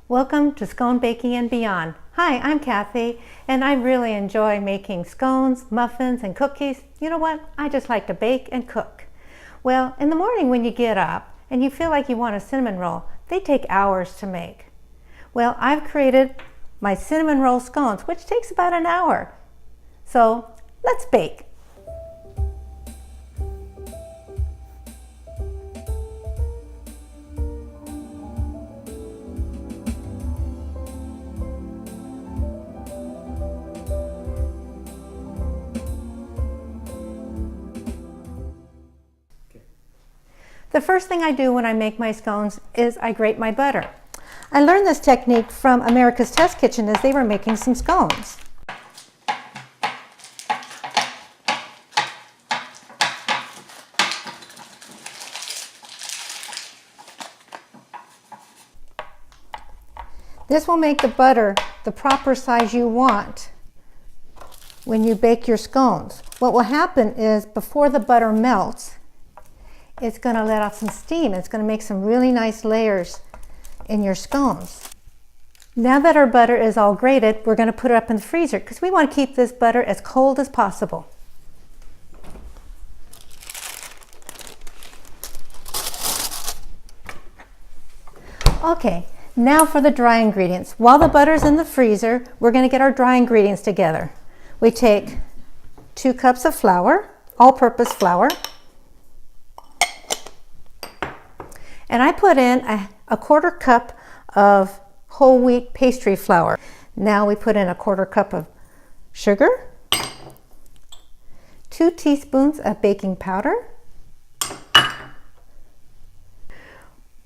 Welcome to Scone Baking and Beyond. Hi, I'm Kathy, and I really enjoy making scones, muffins, and cookies. You know what? I just like to bake and cook. Well, in the morning when you get up and you feel like you want a cinnamon roll, they take hours to make. Well, I've created my cinnamon roll scones, which takes about an hour. So let's bake. The first thing I do when I make my scones is I grate my butter. I learned this technique from America's Test Kitchen as they were making some scones. This will make the butter the proper size you want when you bake your scones. What will happen is before the butter melts, it's going to let off some steam. It's going to make some really nice layers in your scones. Now that our butter is all grated, we're going to put it up in the freezer because we want to keep this butter as cold as possible. Okay, now for the dry ingredients. While the butter's in the freezer, we're going to get our dry ingredients together. We take 2 cups of flour, all-purpose flour. And I put in a 1/4 cup of whole wheat pastry flour. Now we put in a 1/4 cup of sugar, 2 teaspoons of baking powder,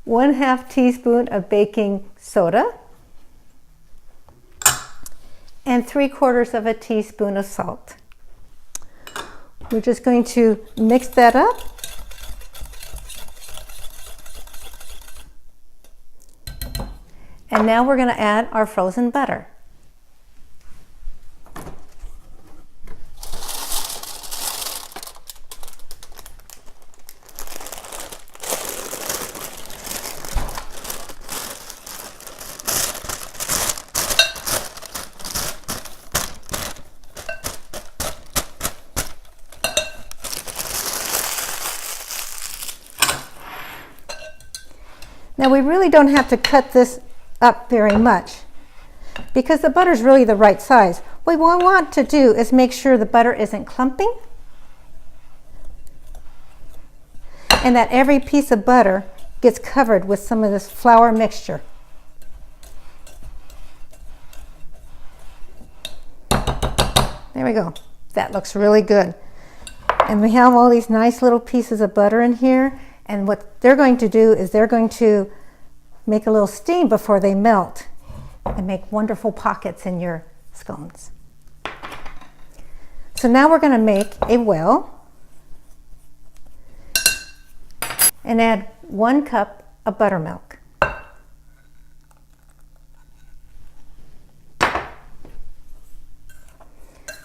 1/2 teaspoon of baking soda, and 3/4 of a teaspoon of salt. We're just going to mix that up. And now we're going to add our frozen butter. Now we really don't have to cut this up very much because the butter is really the right size. What we want to do is make sure the butter isn't clumping and that every piece of butter gets covered with some of this flour mixture. There we go. That looks really good. And we have all these nice little pieces of butter in here, and what they're going to do is they're going to make a little steam before they melt and make wonderful pockets in your scones. So now we're going to make a well and add 1 cup of buttermilk.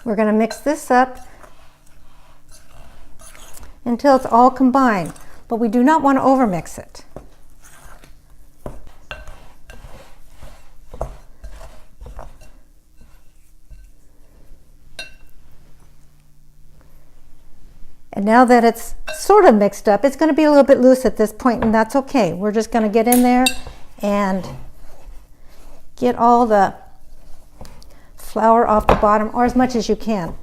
We're going to mix this up until it's all combined, but we do not want to overmix it. And now that it's sort of mixed up, it's going to be a little bit loose at this point, and that's okay. We're just going to get in there and get all the flour off the bottom, or as much as you can.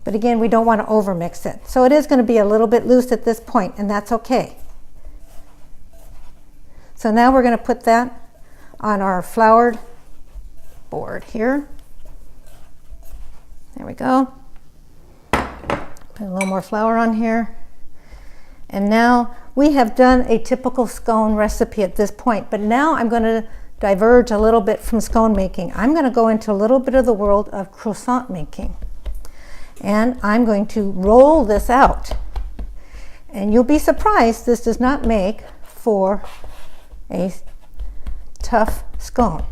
But again, we don't want to overmix it. So it is going to be a little bit loose at this point, and that's okay. So now we're going to put that on our floured board here. There we go. Put a little more flour on here. And now we have done a typical scone recipe at this point, but now I'm going to diverge a little bit from scone making. I'm going to go into a little bit of the world of croissant making. And I'm going to roll this out. And you'll be surprised this does not make for a tough scone.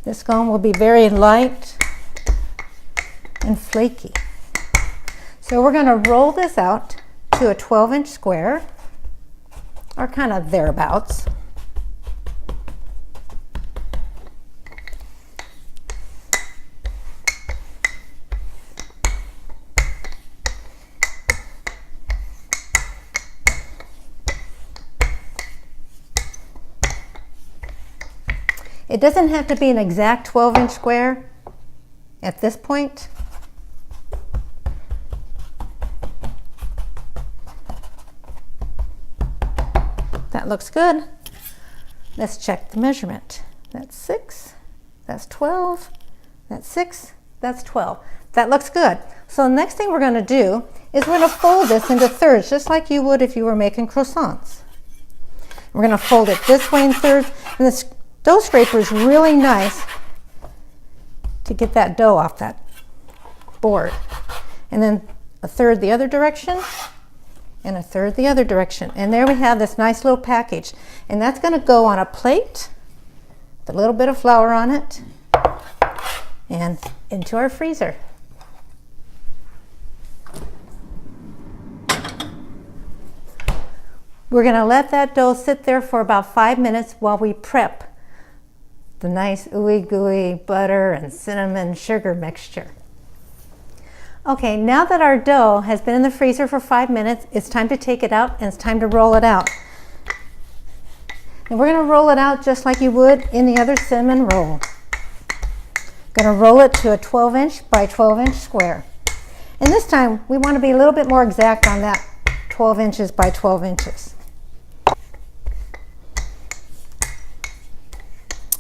This scone will be very light and flaky. So we're going to roll this out to a 12-inch square, or kind of thereabouts. It doesn't have to be an exact 12-inch square at this point. That looks good. Let's check the measurement. That's 6, that's 12, that's 6, that's 12. That looks good. So the next thing we're going to do is we're going to fold this into thirds, just like you would if you were making croissants. We're going to fold it this way in thirds, and this dough scraper is really nice to get that dough off that board. And then a third the other direction, and a third the other direction. And there we have this nice little package. And that's going to go on a plate with a little bit of flour on it and into our freezer. We're going to let that dough sit there for about 5 minutes while we prep the nice ooey gooey butter and cinnamon sugar mixture. Okay, now that our dough has been in the freezer for 5 minutes, it's time to take it out and it's time to roll it out. And we're going to roll it out just like you would in the other cinnamon roll. Going to roll it to a 12-inch by 12-inch square. And this time we want to be a little bit more exact on that 12 inches by 12 inches.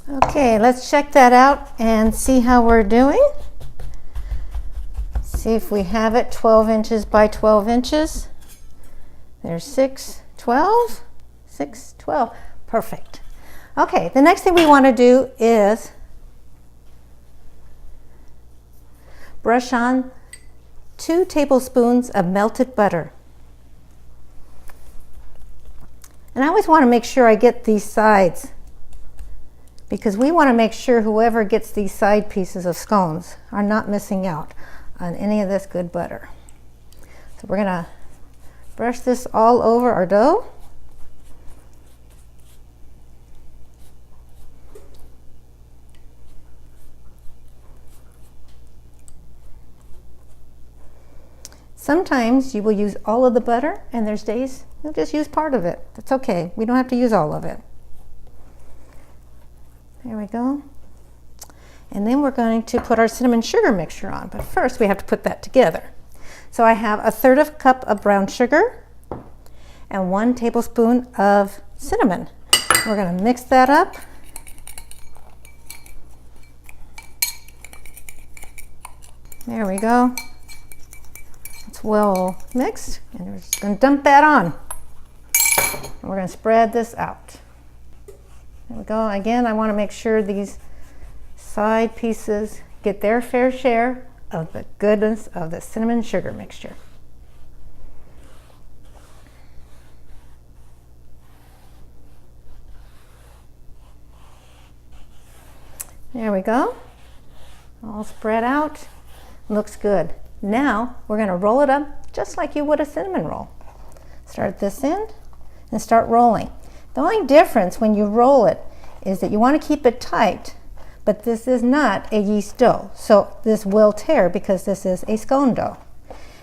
Okay, let's check that out and see how we're doing. See if we have it 12 inches by 12 inches. There's 6, 12, 6, 12. Perfect. Okay, the next thing we want to do is brush on 2 tablespoons of melted butter. And I always want to make sure I get these sides, because we want to make sure whoever gets these side pieces of scones are not missing out on any of this good butter. So we're going to brush this all over our dough. Sometimes you will use all of the butter, and there's days you'll just use part of it. That's okay. We don't have to use all of it. There we go. And then we're going to put our cinnamon sugar mixture on, but first we have to put that together. So I have 1/3 cup of brown sugar and 1 tablespoon of cinnamon. We're going to mix that up. There we go. It's well mixed, and we're just going to dump that on. And we're going to spread this out. There we go. Again, I want to make sure these side pieces get their fair share of the goodness of the cinnamon sugar mixture. There we go. All spread out. Looks good. Now we're going to roll it up just like you would a cinnamon roll. Start this end and start rolling. The only difference when you roll it is that you want to keep it tight, but this is not a yeast dough, so this will tear because this is a scone dough.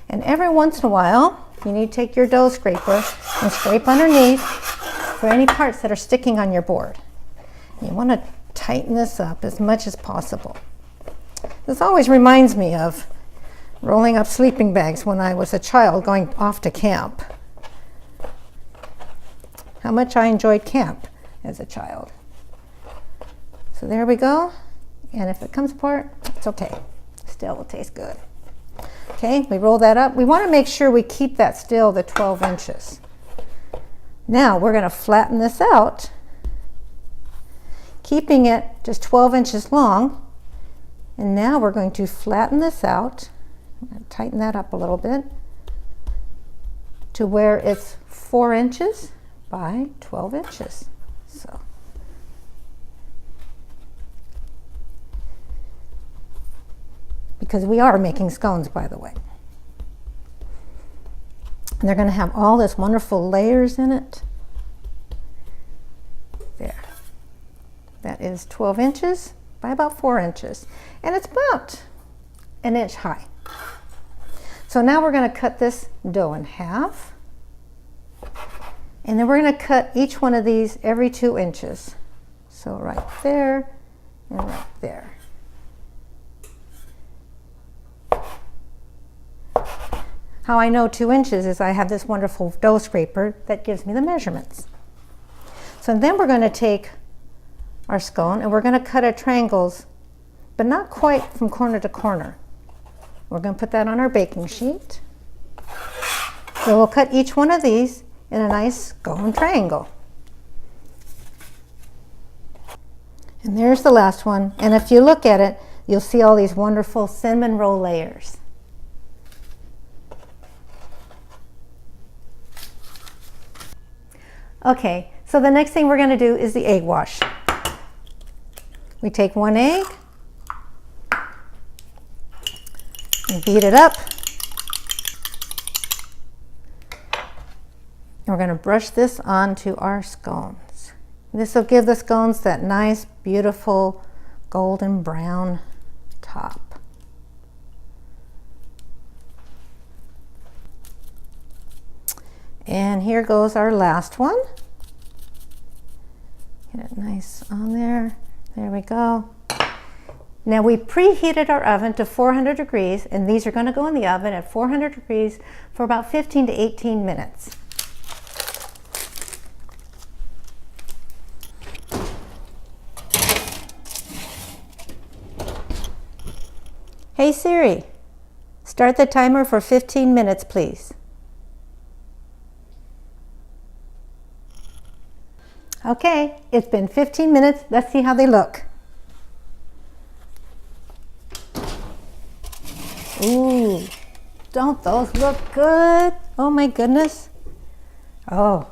And every once in a while, you need to take your dough scraper and scrape underneath for any parts that are sticking on your board. You want to tighten this up as much as possible. This always reminds me of rolling up sleeping bags when I was a child going off to camp. How much I enjoyed camp as a child. So there we go. And if it comes apart, it's okay. Still will taste good. Okay, we roll that up. We want to make sure we keep that still the 12 inches. Now we're going to flatten this out, keeping it just 12 inches long. And now we're going to flatten this out, tighten that up a little bit, to where it's 4 inches by 12 inches. So because we are making scones, by the way. And they're going to have all this wonderful layers in it. There. That is 12 inches by about 4 inches. And it's about an inch high. So now we're going to cut this dough in half. And then we're going to cut each one of these every 2 inches. So right there and right there. How I know 2 inches is I have this wonderful dough scraper that gives me the measurements. So then we're going to take our scone and we're going to cut at triangles, but not quite from corner to corner. We're going to put that on our baking sheet. So we'll cut each one of these in a nice scone triangle. And there's the last one. And if you look at it, you'll see all these wonderful cinnamon roll layers. Okay, so the next thing we're going to do is the egg wash. We take 1 egg and beat it up. And we're going to brush this onto our scones. This will give the scones that nice, beautiful, golden brown top. And here goes our last one. Get it nice on there. There we go. Now we preheated our oven to 400 degrees, and these are going to go in the oven at 400 degrees for about 15 to 18 minutes. Hey Siri, start the timer for 15 minutes, please. Okay, it's been 15 minutes. Let's see how they look. Ooh, don't those look good? Oh my goodness. Oh,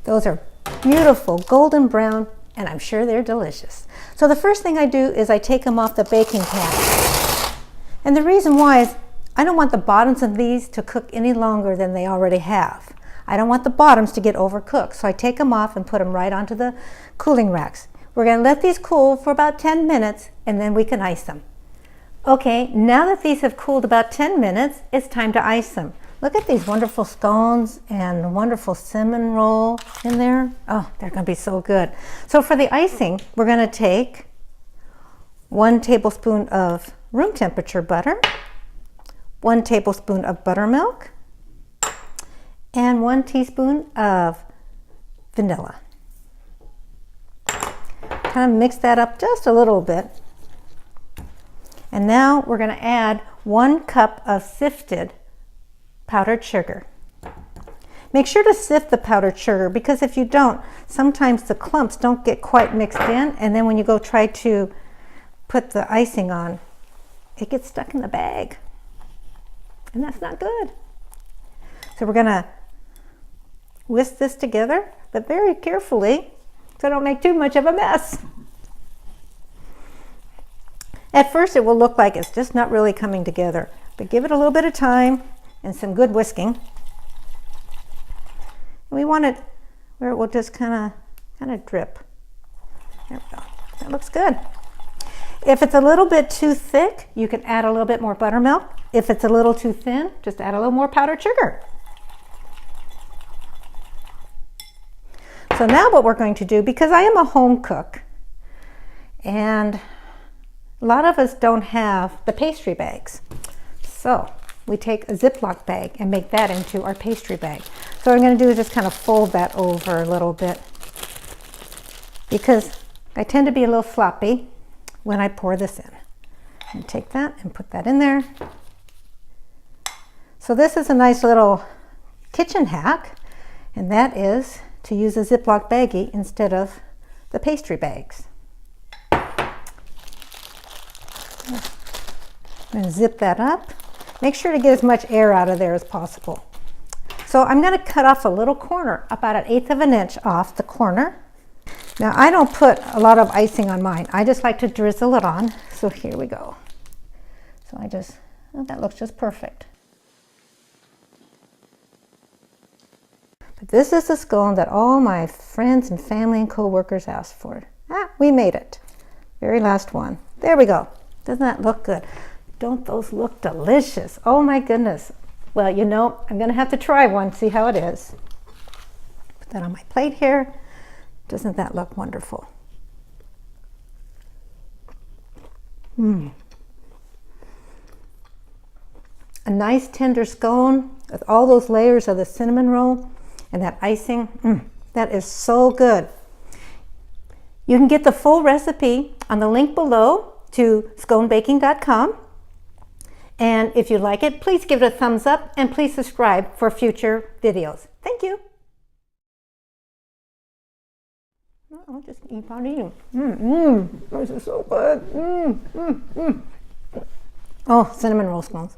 those are beautiful golden brown, and I'm sure they're delicious. So the first thing I do is I take them off the baking pan. And the reason why is I don't want the bottoms of these to cook any longer than they already have. I don't want the bottoms to get overcooked, so I take them off and put them right onto the cooling racks. We're going to let these cool for about 10 minutes and then we can ice them. Okay, now that these have cooled about 10 minutes, it's time to ice them. Look at these wonderful scones and wonderful cinnamon roll in there. Oh, they're going to be so good. So for the icing, we're going to take 1 tablespoon of room temperature butter, 1 tablespoon of buttermilk, and 1 teaspoon of vanilla. Kind of mix that up just a little bit. And now we're going to add 1 cup of sifted powdered sugar. Make sure to sift the powdered sugar, because if you don't, sometimes the clumps don't get quite mixed in, and then when you go try to put the icing on, it gets stuck in the bag. And that's not good. So we're going to whisk this together, but very carefully so I don't make too much of a mess. At first it will look like it's just not really coming together, but give it a little bit of time and some good whisking. And we want it where it will just kind of drip. There we go. That looks good. If it's a little bit too thick, you can add a little bit more buttermilk. If it's a little too thin, just add a little more powdered sugar. So now what we're going to do, because I am a home cook, and a lot of us don't have the pastry bags. So we take a Ziploc bag and make that into our pastry bag. So what I'm going to do is just kind of fold that over a little bit, because I tend to be a little sloppy when I pour this in. And take that and put that in there. So this is a nice little kitchen hack, and that is to use a Ziploc baggie instead of the pastry bags. I'm going to zip that up. Make sure to get as much air out of there as possible. So I'm going to cut off a little corner, about 1/8 of an inch off the corner. Now I don't put a lot of icing on mine. I just like to drizzle it on. So here we go. So I just, oh, that looks just perfect. But this is the scone that all my friends and family and co-workers asked for. Ah, we made it. Very last one. There we go. Doesn't that look good? Don't those look delicious? Oh my goodness. Well, you know, I'm gonna have to try one, see how it is. Put that on my plate here. Doesn't that look wonderful? A nice tender scone with all those layers of the cinnamon roll and that icing. That is so good. You can get the full recipe on the link below to sconebaking.com. And if you like it, please give it a thumbs up and please subscribe for future videos. Thank you. I'll just keep on eating. This is so good. Oh, cinnamon roll scones.